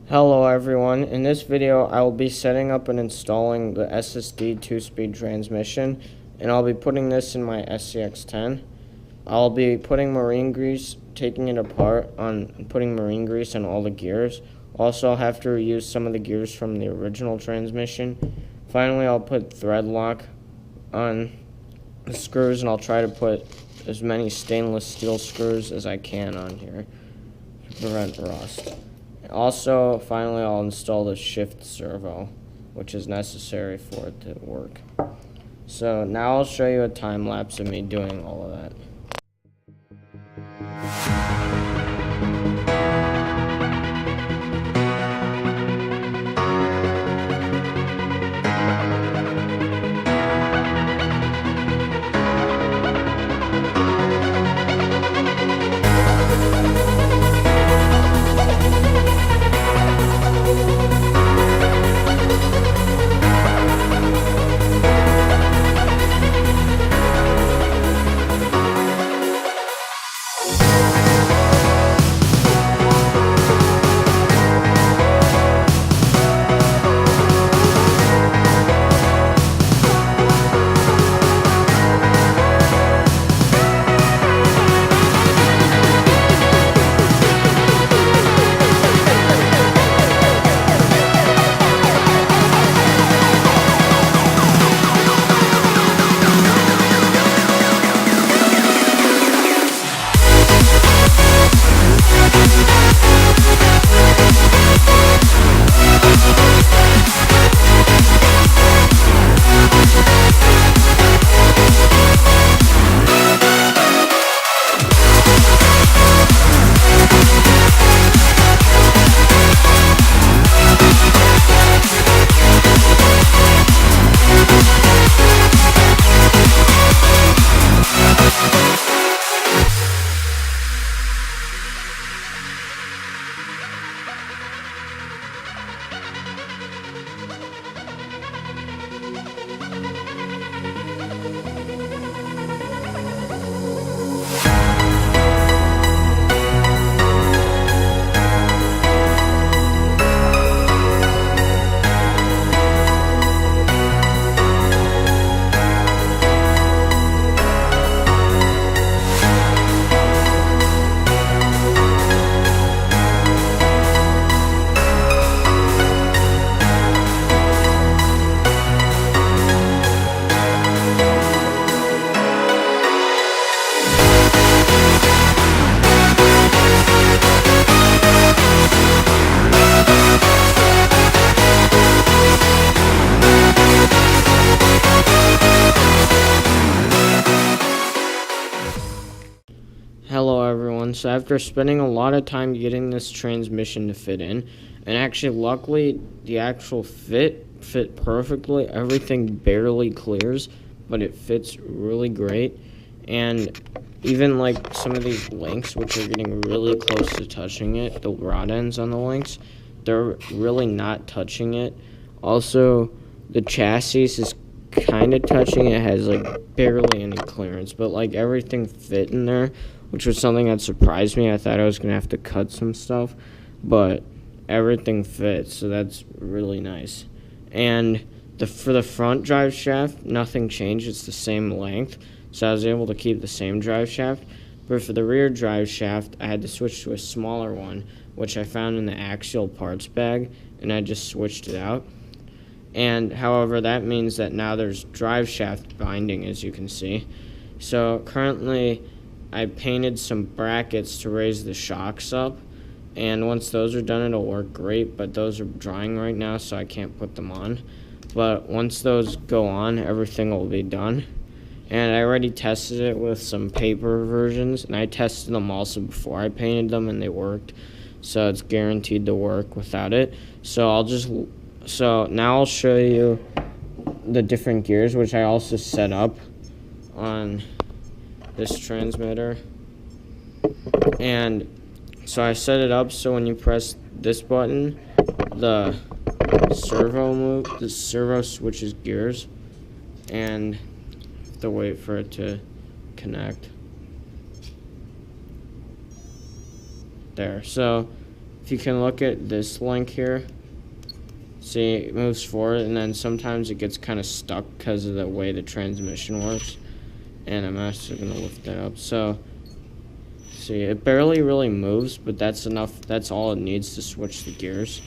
Hello everyone, in this video I will be setting up and installing the SSD 2-speed transmission, and I'll be putting this in my SCX10. I'll be putting marine grease, taking it apart, putting marine grease on all the gears. Also I'll have to reuse some of the gears from the original transmission. Finally I'll put thread lock on the screws, and I'll try to put as many stainless steel screws as I can on here to prevent rust. Also, finally, I'll install the shift servo, which is necessary for it to work. So now I'll show you a time lapse of me doing all of that. Hello everyone, so after spending a lot of time getting this transmission to fit in, and actually luckily the actual fit perfectly, everything barely clears, but it fits really great. And even like some of these links, which are getting really close to touching it, the rod ends on the links, they're really not touching it. Also, the chassis is kind of touching it, has like barely any clearance, but like everything fit in there, which was something that surprised me. I thought I was gonna have to cut some stuff, but everything fits, so that's really nice. And for the front drive shaft, nothing changed, it's the same length, so I was able to keep the same drive shaft. But for the rear drive shaft, I had to switch to a smaller one, which I found in the Axial parts bag, and I just switched it out. And however, that means that now there's Driveshaft Binding, as you can see. So currently I painted some brackets to raise the shocks up, and once those are done it'll work great, but those are drying right now so I can't put them on. But once those go on, everything will be done. And I already tested it with some paper versions, and I tested them also before I painted them, and they worked. So it's guaranteed to work without it. So now I'll show you the different gears, which I also set up on this transmitter. And so I set it up so when you press this button, the servo switches gears, and you have to wait for it to connect. There. So if you can look at this link here, see, it moves forward, and then sometimes it gets kind of stuck because of the way the transmission works. And I'm actually going to lift that up. So, see, it barely really moves, but that's enough. That's all it needs to switch the gears.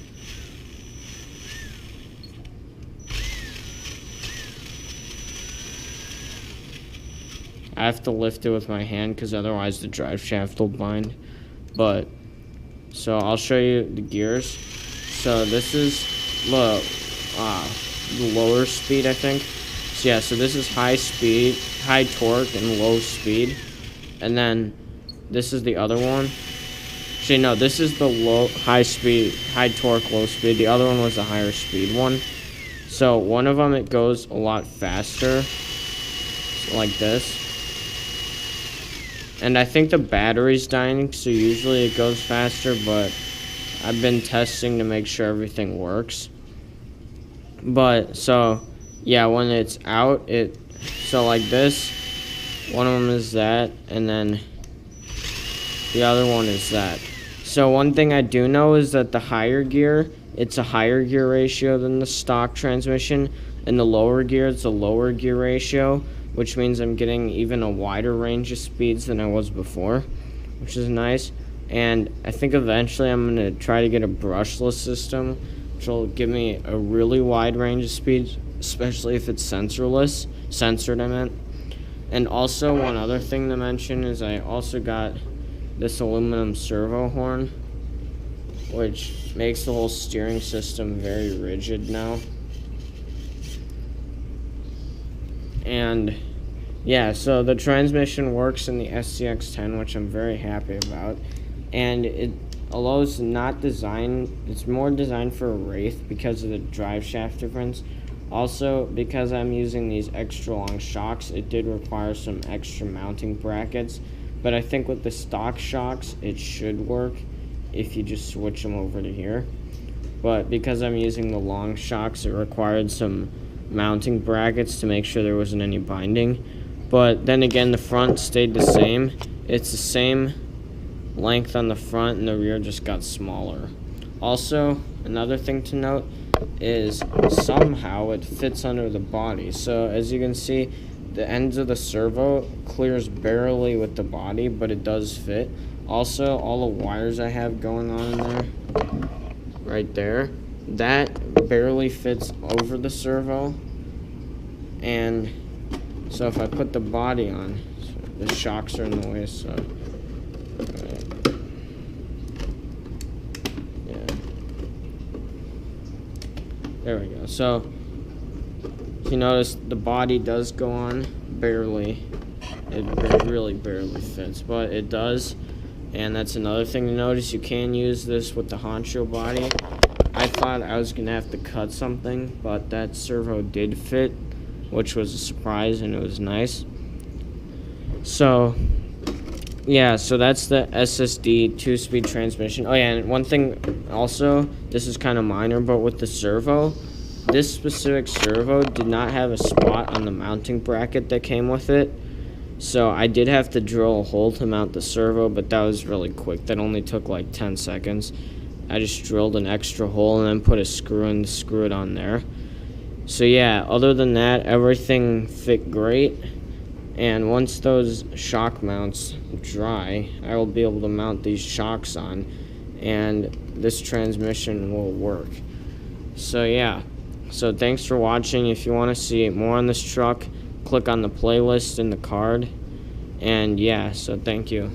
I have to lift it with my hand because otherwise the drive shaft will bind. But, so I'll show you the gears. So this is the lower speed, I think. So yeah, so this is high speed, high torque, and low speed. And then this is the other one. Actually, no, this is the high speed, high torque, low speed. The other one was the higher speed one. So one of them, it goes a lot faster, like this. And I think the battery's dying, so usually it goes faster, but I've been testing to make sure everything works. But, so, yeah, when it's out, so like this, one of them is that, and then the other one is that. So one thing I do know is that the higher gear, it's a higher gear ratio than the stock transmission, and the lower gear, it's a lower gear ratio, which means I'm getting even a wider range of speeds than I was before, which is nice. And I think eventually I'm going to try to get a brushless system, which will give me a really wide range of speeds, especially if it's censored, I meant. And also, one other thing to mention is I also got this aluminum servo horn, which makes the whole steering system very rigid now. And yeah, so the transmission works in the SCX10, which I'm very happy about. And although it's not designed, it's more designed for a Wraith because of the drive shaft difference. Also, because I'm using these extra long shocks, it did require some extra mounting brackets. But I think with the stock shocks, it should work if you just switch them over to here. But because I'm using the long shocks, it required some mounting brackets to make sure there wasn't any binding. But then again, the front stayed the same. It's the same length on the front, and the rear just got smaller. Also, another thing to note is somehow it fits under the body. So as you can see, the ends of the servo clears barely with the body, but it does fit. Also, all the wires I have going on in there, right there, that barely fits over the servo. And so if I put the body on, the shocks are in the way, so yeah, there we go. So if you notice, the body does go on barely. It really barely fits, but it does. And that's another thing to notice. You can use this with the Honcho body. I thought I was gonna have to cut something, but that servo did fit, which was a surprise, and it was nice. So yeah, so that's the SSD 2-speed transmission. Oh yeah, and one thing also, this is kind of minor, but with the servo, this specific servo did not have a spot on the mounting bracket that came with it. So I did have to drill a hole to mount the servo, but that was really quick. That only took like 10 seconds. I just drilled an extra hole and then put a screw in to screw it on there. So yeah, other than that, everything fit great. And once those shock mounts dry, I will be able to mount these shocks on, and this transmission will work. So yeah, so thanks for watching. If you want to see more on this truck, click on the playlist in the card. And yeah, so thank you.